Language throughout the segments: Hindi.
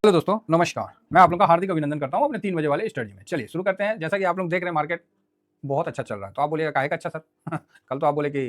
हेलो दोस्तों, नमस्कार। मैं आप लोगों का हार्दिक अभिनंदन करता हूँ अपने 3 बजे वाले स्टडी में। चलिए शुरू करते हैं। जैसा कि आप लोग देख रहे हैं मार्केट बहुत अच्छा चल रहा है। तो आप बोलिएगा काहे का अच्छा सर? कल तो आप बोले कि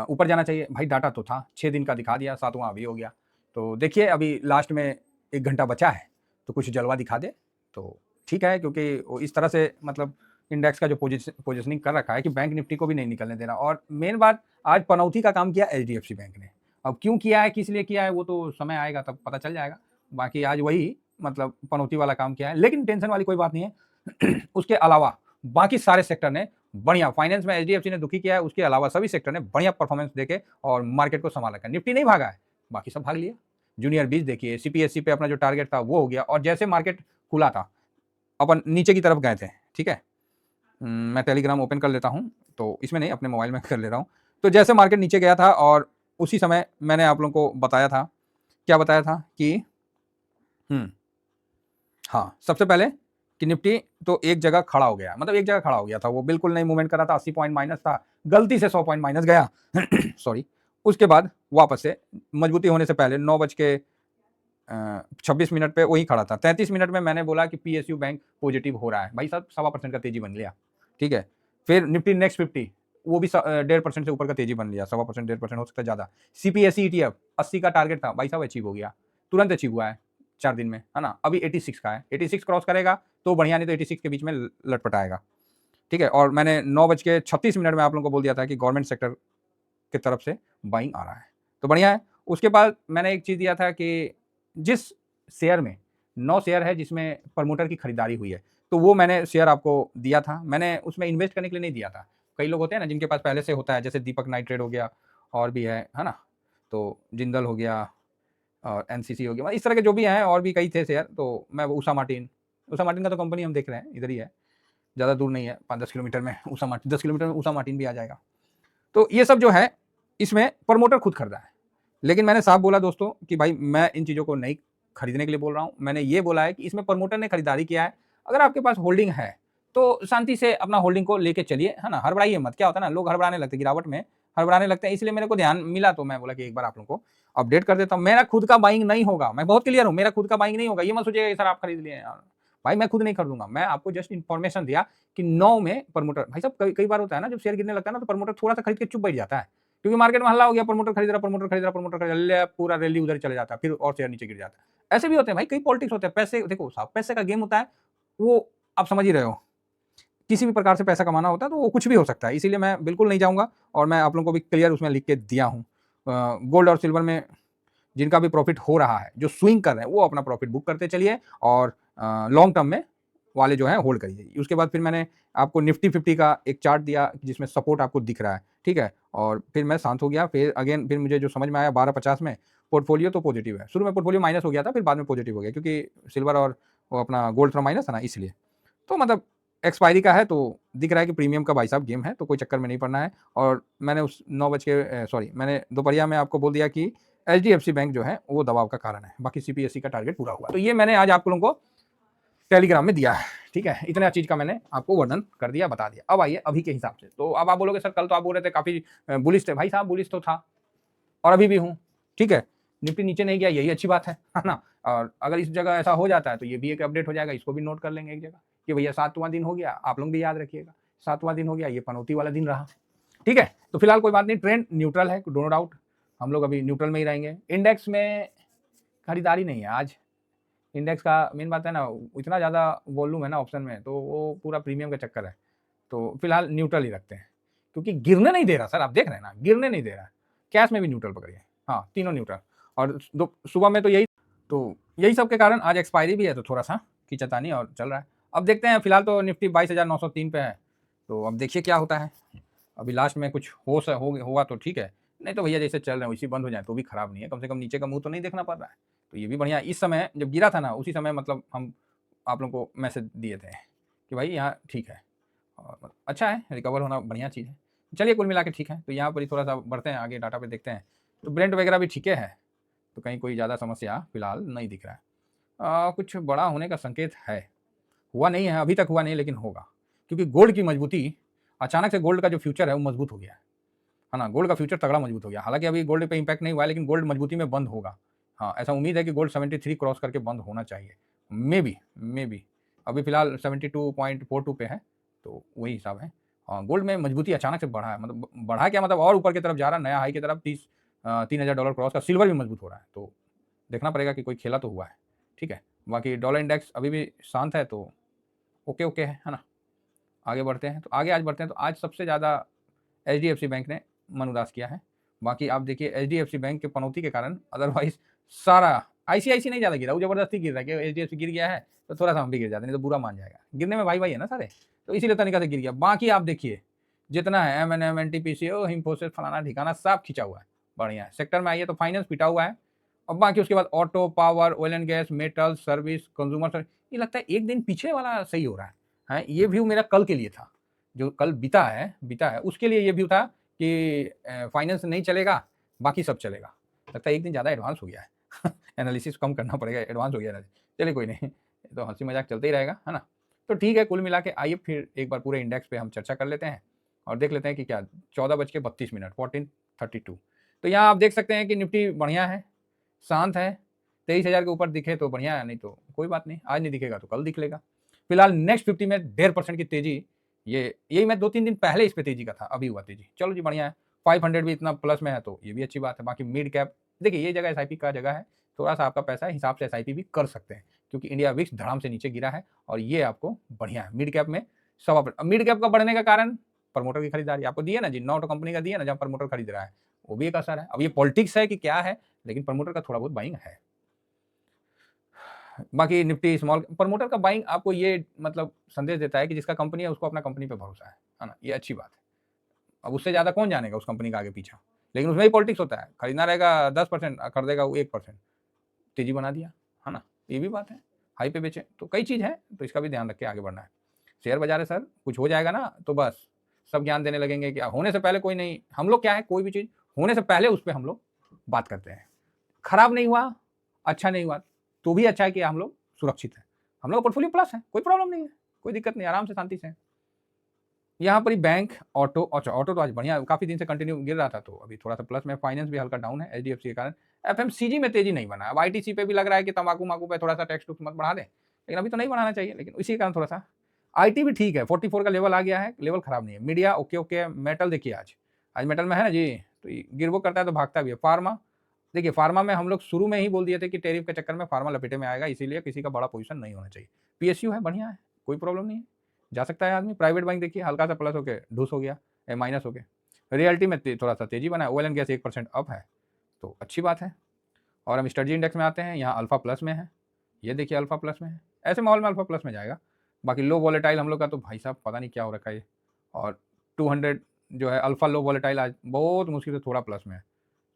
ऊपर जाना चाहिए। भाई डाटा तो था, 6 दिन का दिखा दिया, 7वां अभी हो गया। तो देखिए अभी लास्ट में 1 घंटा बचा है, तो कुछ जलवा दिखा दे तो ठीक है, क्योंकि वो इस तरह से मतलब इंडेक्स का जो पोजीशनिंग कर रखा है कि बैंक निफ्टी को भी नहीं निकलने दे रहा। और मेन बात, आज पनौती का काम किया एचडीएफसी बैंक ने। अब क्यों किया है, किस लिए किया है, वो तो समय आएगा तब पता चल जाएगा। बाकी आज वही मतलब पनौती वाला काम किया है, लेकिन टेंशन वाली कोई बात नहीं है। उसके अलावा बाकी सारे सेक्टर ने बढ़िया, फाइनेंस में एचडीएफसी ने दुखी किया है, उसके अलावा सभी सेक्टर ने बढ़िया परफॉर्मेंस देके और मार्केट को संभाल रखा है। निफ्टी नहीं भागा है, बाकी सब भाग लिया। जूनियर बीज देखिए, सीपीएससी पे अपना जो टारगेट था वो हो गया, और जैसे मार्केट खुला था अपन नीचे की तरफ गए थे। ठीक है, मैं टेलीग्राम ओपन कर लेता हूं, तो इसमें नहीं, अपने मोबाइल में कर ले रहा हूं। तो जैसे मार्केट नीचे गया था और उसी समय मैंने आप लोगों को बताया था, क्या बताया था कि हाँ, सबसे पहले कि निफ्टी तो एक जगह खड़ा हो गया, मतलब एक जगह खड़ा हो गया था, वो बिल्कुल नहीं मूवमेंट कर रहा था। 80 पॉइंट माइनस था, गलती से 100 पॉइंट माइनस गया। सॉरी। उसके बाद वापस से मजबूती होने से पहले 9 बज के 26 मिनट पे वही खड़ा था। 33 मिनट में मैंने बोला कि पीएसयू बैंक पॉजिटिव हो रहा है। भाई साहब 1.25% का तेजी बन लिया। ठीक है, फिर निफ्टी नेक्स्ट 50 वो भी 1.5% से ऊपर का तेजी बन लिया। 1.25%, 1.5% हो सकता है ज्यादा। सीपीएसई ईटीएफ 80 का टारगेट था, भाई साहब अचीव हो गया, तुरंत अचीव हुआ है 4 दिन में, है ना। अभी 86 का है, 86 क्रॉस करेगा तो बढ़िया, नहीं तो 86 के बीच में लटपटाएगा। ठीक है, और मैंने 9:36 में आप लोगों को बोल दिया था कि गवर्नमेंट सेक्टर की तरफ से बाइंग आ रहा है, तो बढ़िया है। उसके बाद मैंने एक चीज दिया था कि जिस शेयर में 9 शेयर है जिसमें प्रमोटर की खरीदारी हुई है, तो वो मैंने शेयर आपको दिया था। मैंने उसमें इन्वेस्ट करने के लिए नहीं दिया था। कई लोग होते हैं ना जिनके पास पहले से होता है, जैसे दीपक नाइट्रेट हो गया, और भी है ना, तो जिंदल हो गया और एनसीसी हो गया, इस तरह के जो भी हैं, और भी कई थे शेयर। तो मैं उषा मार्टिन का तो कंपनी हम देख रहे हैं, इधर ही है, ज़्यादा दूर नहीं है, 5-10 किलोमीटर में उषा मार्टिन, 10 किलोमीटर में उषा मार्टिन भी आ जाएगा। तो ये सब जो है इसमें प्रमोटर खुद खरीदा है। लेकिन मैंने साफ बोला दोस्तों कि भाई मैं इन चीज़ों को नहीं खरीदने के लिए बोल रहा हूँ। मैंने ये बोला है कि इसमें प्रमोटर ने खरीदारी किया है। अगर आपके पास होल्डिंग है तो शांति से अपना होल्डिंग को लेके चलिए, है ना, हड़बड़ाइए मत। क्या होता है ना, लोग हड़बड़ाने लगते हैं, गिरावट में हड़बड़ाने लगते हैं। इसलिए मेरे को ध्यान मिला तो मैं बोला कि एक बार आप लोगों को अपडेट कर देता हूँ। मेरा खुद का बाइंग नहीं होगा, मैं बहुत क्लियर हूँ, मेरा खुद का बाइंग नहीं होगा। ये मत सोचिएगा सर आप खरीद लिए यार, भाई मैं खुद नहीं खरीदूंगा। मैं आपको जस्ट इन्फॉर्मेशन दिया कि 9 में प्रमोटर, भाई साहब कई बार होता है ना, जब शेयर गिरने लगता है ना, तो प्रमोटर थोड़ा सा खरीद के चुप बैठ जाता है, क्योंकि मार्केट में हल्ला हो गया, प्रमोटर खरीद रहा, प्रमोटर खरीद रहा, प्रमोटर खरीद रहा, पूरा रैली उधर चले जाता है, फिर और शेयर नीचे गिर जाता है। ऐसे भी होते हैं भाई, कई पॉलिटिक्स होते हैं। पैसे देखो साहब, पैसे का गेम होता है, वो आप समझ ही रहे हो। किसी भी प्रकार से पैसा कमाना होता है तो वो कुछ भी हो सकता है। इसीलिए मैं बिल्कुल नहीं जाऊंगा, और मैं आप लोगों को भी क्लियर उसमें लिख के दिया हूँ। गोल्ड और सिल्वर में जिनका भी प्रॉफिट हो रहा है, जो स्विंग कर रहे हैं, वो अपना प्रॉफिट बुक करते चलिए, और लॉन्ग टर्म में वाले जो है होल्ड करिए। उसके बाद फिर मैंने आपको निफ्टी 50 का एक चार्ट दिया जिसमें सपोर्ट आपको दिख रहा है। ठीक है, और फिर मैं शांत हो गया। फिर अगेन फिर मुझे जो समझ में आया 12.50 में पोर्टफोलियो तो पॉजिटिव है। शुरू में पोर्टफोलियो माइनस हो गया था, फिर बाद में पॉजिटिव हो गया, क्योंकि सिल्वर और वो अपना गोल्ड थोड़ा माइनस था ना, इसलिए। तो मतलब एक्सपायरी का है तो दिख रहा है कि प्रीमियम का भाई साहब गेम है, तो कोई चक्कर में नहीं पड़ना है। और मैंने उस 9 बज के सॉरी, मैंने दोपहरिया में आपको बोल दिया कि एचडीएफसी बैंक जो है वो दबाव का कारण है, बाकी सीपीएससी का टारगेट पूरा हुआ। तो ये मैंने आज आप लोगों को टेलीग्राम में दिया है। ठीक है, इतना चीज का मैंने आपको वर्णन कर दिया, बता दिया। अब आइए अभी के हिसाब से। तो अब आप बोलोगे सर कल तो आप बोल रहे थे काफी बुलिश थे। भाई साहब बुलिश तो था और अभी भी हूँ। ठीक है, निफ्टी नीचे नहीं गया, यही अच्छी बात है ना। और अगर इस जगह ऐसा हो जाता है तो ये भी एक अपडेट हो जाएगा, इसको भी नोट कर लेंगे एक जगह कि भैया 7वां दिन हो गया। आप लोग भी याद रखिएगा, 7वां दिन हो गया, ये पनौती वाला दिन रहा। ठीक है, तो फिलहाल कोई बात नहीं, ट्रेंड न्यूट्रल है, डोंट डाउट, हम लोग अभी न्यूट्रल में ही रहेंगे। इंडेक्स में खरीदारी नहीं है आज। इंडेक्स का मेन बात है ना, इतना ज़्यादा वॉल्यूम है ना ऑप्शन में, तो वो पूरा प्रीमियम का चक्कर है। तो फिलहाल न्यूट्रल ही रखते हैं, क्योंकि गिरने नहीं दे रहा सर, आप देख रहे हैं ना, गिरने नहीं दे रहा। कैश में भी न्यूट्रल पकड़िए, हाँ तीनों न्यूट्रल। और सुबह में तो यही सब के कारण आज एक्सपायरी भी है, तो थोड़ा सा खींचतानी और चल रहा है। अब देखते हैं, फिलहाल तो निफ्टी 22,903 पे है, तो अब देखिए क्या होता है। अभी लास्ट में कुछ होगा तो ठीक है, नहीं तो भैया जैसे चल रहे हैं वैसे बंद हो जाए तो भी खराब नहीं है, कम से कम नीचे का मुंह तो नहीं देखना पड़ रहा है। तो ये भी बढ़िया। इस समय जब गिरा था ना, उसी समय मतलब हम आप लोगों को मैसेज दिए थे कि भाई यहाँ ठीक है, और अच्छा है, रिकवर होना बढ़िया चीज़ है। चलिए कुल मिला के ठीक है। तो यहाँ पर ही थोड़ा सा बढ़ते हैं आगे, डाटा पे देखते हैं। तो ब्रेंड वगैरह भी ठीक है, तो कहीं कोई ज़्यादा समस्या फिलहाल नहीं दिख रहा है। कुछ बड़ा होने का संकेत है, हुआ नहीं है अभी तक, हुआ नहीं, लेकिन होगा, क्योंकि गोल्ड की मजबूती, अचानक से गोल्ड का जो फ्यूचर है वो मजबूत हो गया है ना। गोल्ड का फ्यूचर तगड़ा मजबूत हो गया। हालांकि अभी गोल्ड पे इंपैक्ट नहीं हुआ है, लेकिन गोल्ड मजबूती में बंद होगा। हाँ, ऐसा उम्मीद है कि गोल्ड 73 क्रॉस करके बंद होना चाहिए। मे बी अभी फिलहाल 72.42 पे है, तो वही हिसाब है। गोल्ड में मजबूती अचानक से बढ़ा है, मतलब बढ़ा क्या, मतलब और ऊपर की तरफ जा रहा है, नया हाई की तरफ 3,000 डॉलर क्रॉस का। सिल्वर भी मजबूत हो रहा है, तो देखना पड़ेगा कि कोई खेला तो हुआ है, ठीक है। बाकी डॉलर इंडेक्स अभी भी शांत है, तो ओके है ना। आगे बढ़ते हैं, तो आगे आज बढ़ते हैं। तो आज सबसे ज़्यादा एचडीएफसी बैंक ने मन उदास किया है। बाकी आप देखिए एचडीएफसी बैंक के पनौती के कारण, अदरवाइज सारा आईसीआईसी नहीं ज़्यादा गिरा, वो जबरदस्ती गिर रहा है कि एचडीएफसी गिर गया है तो थोड़ा सा हम भी गिर जाते, नहीं तो बुरा मान जाएगा। गिरने में भाई है ना सारे, तो इसीलिए तरीका से गिर गया। बाकी आप देखिए जितना है एमएनएम, एनटीपीसी, हिमफोसिस, फलाना ठिकाना सब खिंचा हुआ है, बढ़िया है। सेक्टर में आइए तो फाइनेंस पिटा हुआ है, और बाकी उसके बाद auto, power, oil and gas, metal, service, consumer service. ये लगता है एक दिन पीछे वाला सही हो रहा है। ये व्यू मेरा कल के लिए था, जो कल बीता है उसके लिए ये व्यू था कि फाइनेंस नहीं चलेगा, बाकी सब चलेगा। लगता है एक दिन ज़्यादा एडवांस हो गया है एनालिसिस कम करना पड़ेगा, एडवांस हो गया है। चलिए कोई नहीं, तो हंसी मजाक चलते ही रहेगा, है ना। तो ठीक है, कुल मिला के आइए फिर एक बार पूरे इंडेक्स पे हम चर्चा कर लेते हैं और देख लेते हैं कि क्या 14:32 14:32। तो यहाँ आप देख सकते हैं कि निफ्टी बढ़िया है, शांत है। 23,000 के ऊपर दिखे तो बढ़िया है, नहीं तो कोई बात नहीं, आज नहीं दिखेगा तो कल दिख लेगा। फिलहाल नेक्स्ट 50 में 1.5% की तेजी, यही मैं 2-3 दिन पहले इस पे तेजी का था, अभी हुआ तेजी। चलो जी बढ़िया है, 500 भी इतना प्लस में है तो ये भी अच्छी बात है। बाकी मिड कैप देखिए, ये जगह एसआईपी का जगह है, थोड़ा सा आपका पैसा है हिसाब से एसआईपी भी कर सकते हैं, क्योंकि इंडिया विक्स धड़ाम से नीचे गिरा है और ये आपको बढ़िया है। मिड कैप में 100%। मिड कैप का बढ़ने का कारण प्रमोटर की खरीदारी आपको दी है ना जी, 9 कंपनी का दिया ना, जहाँ प्रमोटर खरीद रहा है, वो भी एक असर है। अब ये पॉलिटिक्स है कि क्या है, लेकिन प्रमोटर का थोड़ा बहुत बाइंग है। बाकी निफ्टी स्मॉल, प्रमोटर का बाइंग आपको ये मतलब संदेश देता है कि जिसका कंपनी है उसको अपना कंपनी पे भरोसा है ना, ये अच्छी बात है। अब उससे ज़्यादा कौन जानेगा उस कंपनी का आगे पीछा, लेकिन उसमें ही पॉलिटिक्स होता है। खरीदना रहेगा 10%, खरीदेगा वो 1%, तेजी बना दिया, है ना, ये भी बात है। हाई पे बेचे, तो कई चीज़ है, तो इसका भी ध्यान रख के आगे बढ़ना है। शेयर बाजार है सर, कुछ हो जाएगा ना तो बस सब ज्ञान देने लगेंगे कि होने से पहले कोई नहीं। हम लोग क्या है, कोई भी चीज़ होने से पहले उस पर हम लोग बात करते हैं। खराब नहीं हुआ, अच्छा नहीं हुआ, तो भी अच्छा है कि हम लोग सुरक्षित हैं, हम लोग पोर्टफोलियो प्लस है, कोई प्रॉब्लम नहीं है, कोई दिक्कत नहीं, आराम से शांति से। यहाँ पर ही बैंक, ऑटो, अच्छा ऑटो तो आज बढ़िया, काफ़ी दिन से कंटिन्यू गिर रहा था, तो अभी थोड़ा सा प्लस में। फाइनेंस भी हल्का डाउन है एचडीएफसी के कारण। एफएमसीजी में तेजी नहीं बना। अब आईटीसी पे भी लग रहा है कि तंबाकू माकू पे थोड़ा सा टैक्स टूक्स मत बढ़ा दें, लेकिन अभी तो नहीं बढ़ाना चाहिए, लेकिन इसी कारण थोड़ा सा। आईटी भी ठीक है, 44 का लेवल आ गया है, लेवल खराब नहीं है। मीडिया ओके है। मेटल देखिए आज मेटल में है ना जी, तो गिरवो करता है तो भागता भी है। फार्मा देखिए, फार्मा में हम लोग शुरू में ही बोल दिए थे कि टैरिफ के चक्कर में फार्मा लपेटे में आएगा, इसीलिए किसी का बड़ा पोजीशन नहीं होना चाहिए। पीएसयू है, बढ़िया है, कोई प्रॉब्लम नहीं है, जा सकता है आदमी। प्राइवेट बैंक देखिए हल्का सा प्लस होके ढूस हो गया, माइनस हो गया। रियल्टी में थोड़ा सा तेजी बना है। ऑयल एंड गैस 1% अप है, तो अच्छी बात है। और हम स्ट्रेटजी इंडेक्स में आते हैं, यहाँ अल्फा प्लस में है, ये देखिए अल्फा प्लस में है। ऐसे माहौल में अल्फा प्लस में जाएगा। बाकी लो वॉलेटाइल हम लोग का तो भाई साहब पता नहीं क्या हो रखा है ये। और 200 जो है अल्फा लो वॉलेटाइल आज बहुत मुश्किल से थोड़ा प्लस में है।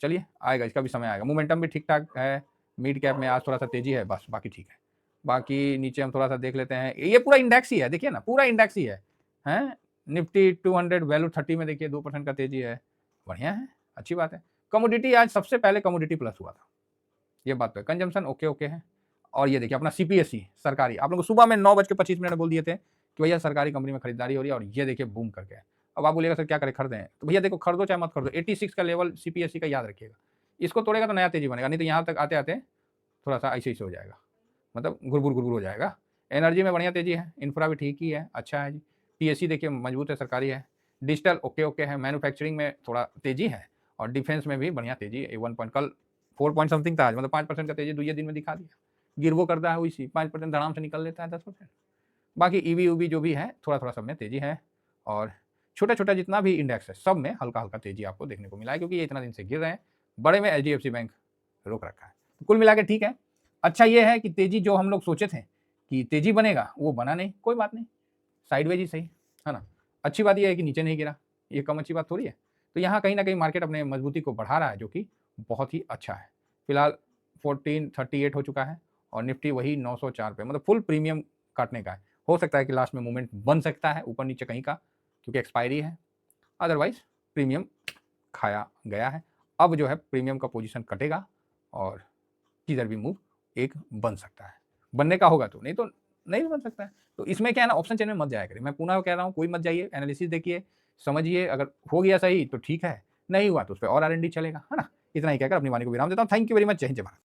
चलिए आएगा, इसका भी समय आएगा। मोमेंटम भी ठीक ठाक है। मिड कैप में आज थोड़ा सा तेजी है, बस बाकी ठीक है। बाकी नीचे हम थोड़ा सा देख लेते हैं, ये पूरा इंडेक्स ही है, देखिए ना, पूरा इंडेक्स ही है, हैं। निफ्टी 200 वैल्यू 30 में देखिए 2% का तेजी है, बढ़िया है, अच्छी बात है। कमोडिटी आज सबसे पहले कमोडिटी प्लस हुआ था, ये बात तो है। कंजम्पशन ओके है। और ये देखिए अपना सीपीएससी सरकारी, आप लोगों को सुबह में 9:25 बोल दिए थे कि भैया सरकारी कंपनी में खरीदारी हो रही है, और ये देखिए बूम करके। अब आप बोलिएगा सर क्या करें, खरीदें, तो भैया देखो खरीदो चाहे मत खरीदो, 86 का लेवल सीपीएससी का याद रखिएगा। इसको तोड़ेगा तो नया तेजी बनेगा, नहीं तो यहाँ तक आते आते थोड़ा सा ऐसे हो जाएगा, मतलब गुरबुर हो जाएगा। एनर्जी में बढ़िया तेजी है, इंफ्रा भी ठीक ही है, अच्छा है जी। पीएससी देखिए मजबूत है, सरकारी है। डिजिटल ओके है। मैन्युफैक्चरिंग में थोड़ा तेजी है, और डिफेंस में भी बढ़िया तेजी है। 1 पॉइंट, कल 4 पॉइंट समथिंग था, आज मतलब 5% का तेजी दुए दिन में दिखा दिया। गिरवो करता है वैसी 5% धड़ाम से निकल लेता है 10%। बाकी ईवी उवी जो भी है थोड़ा सब में तेजी है, और छोटा जितना भी इंडेक्स है सब में हल्का तेजी आपको देखने को मिला है, क्योंकि ये इतना दिन से गिर रहे हैं। बड़े में एचडीएफसी बैंक रोक रखा है, तो कुल मिला के ठीक है। अच्छा ये है कि तेजी जो हम लोग सोचे थे कि तेजी बनेगा, वो बना नहीं, कोई बात नहीं, साइडवेज ही सही, है ना। अच्छी बात यह है कि नीचे नहीं गिरा, ये कम अच्छी बात थोड़ी है। तो यहाँ कहीं ना कहीं मार्केट अपने मजबूती को बढ़ा रहा है, जो कि बहुत ही अच्छा है। फिलहाल 1438 हो चुका है, और निफ्टी वही 904 पे, मतलब फुल प्रीमियम काटने का है। हो सकता है कि लास्ट में मूवमेंट बन सकता है ऊपर नीचे कहीं का, क्योंकि एक्सपायरी है, अदरवाइज प्रीमियम खाया गया है। अब जो है प्रीमियम का पोजीशन कटेगा, और किधर भी मूव एक बन सकता है, बनने का होगा तो, नहीं तो नहीं भी बन सकता है। तो इसमें क्या है ना, ऑप्शन चेन में मत जाया करिए, मैं पुनः कह रहा हूँ, कोई मत जाइए, एनालिसिस देखिए, समझिए, अगर हो गया सही तो ठीक है, नहीं हुआ तो उस पर और आर&डी चलेगा, है ना। इतना ही कहकर अपनी वाणी को विराम देता हूँ। थैंक यू वेरी मच, जय हिंद जय भारत।